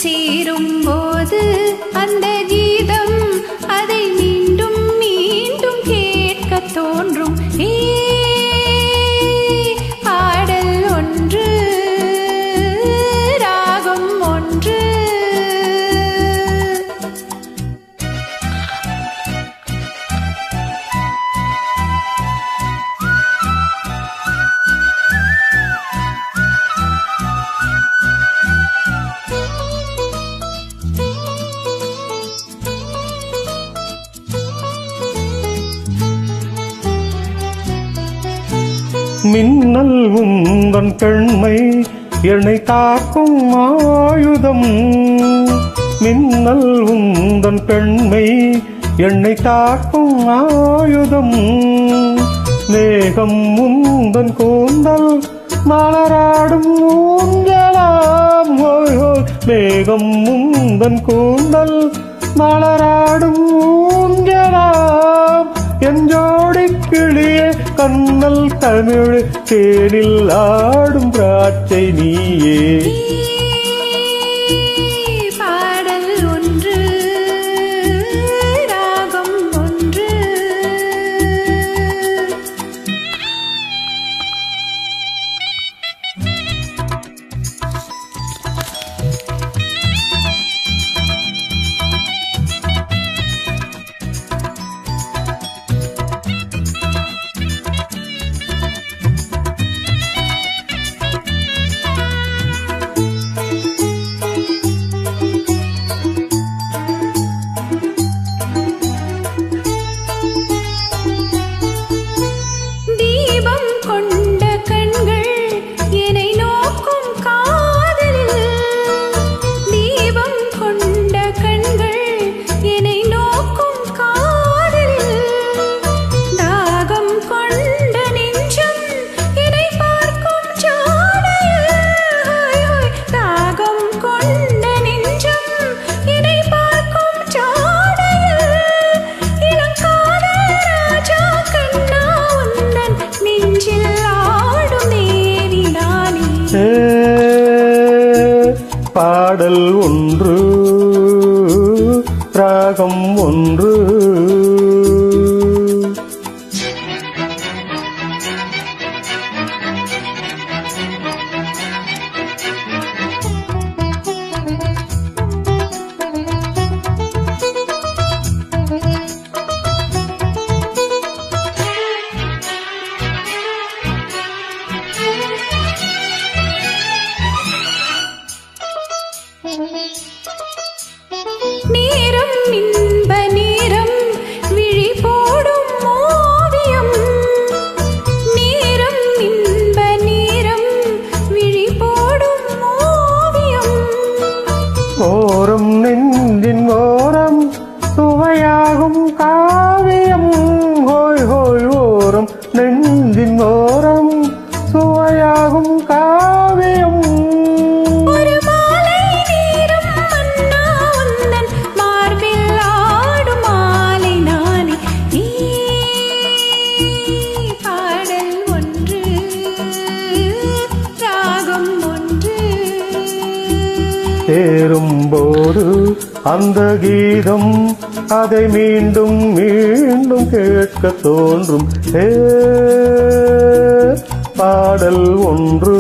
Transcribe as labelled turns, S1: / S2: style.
S1: சேரும்போது அந்த கீதம் அதை மீண்டும் மீண்டும் கேட்க தோன்றும். பாடல் ஒன்று ராகம் ஒன்று.
S2: மின்னல் உந்தன் பெண்மை என்னை தாக்கும் ஆயுதம். மின்னல் உந்தன் பெண்மை என்னை தாக்கும் ஆயுதம். மேகம் உந்தன் கூந்தல் மலராடும் ஊஞ்சலாம். ஹோய் ஹோய் மேகம் உந்தன் கூந்தல் மலராடும் ஊஞ்சலாம். என் ஜோடி கிளியே கண்ணல் தமிழ் தேனில் ஆடும் திராட்சை நீயே.
S1: பாடல் ஒன்று ராகம் ஒன்று.
S2: பாடல் ஒன்று ராகம் ஒன்று.
S1: நேரம் இன்ப நேரம் விழி போடும் ஓவியம். நேரம் இன்ப நேரம் விழி போடும் ஓவியம்.
S2: ஓரம் நெஞ்சின் ஓரம் சுவையாகும் காவியம். ஹோய் ஹோய் ஓரம் நெஞ்சின் ஓரம் சுவையாகும் காவியம். சேரும்போது அந்த கீதம் அதை மீண்டும் மீண்டும் கேட்க தோன்றும். பாடல் ஒன்று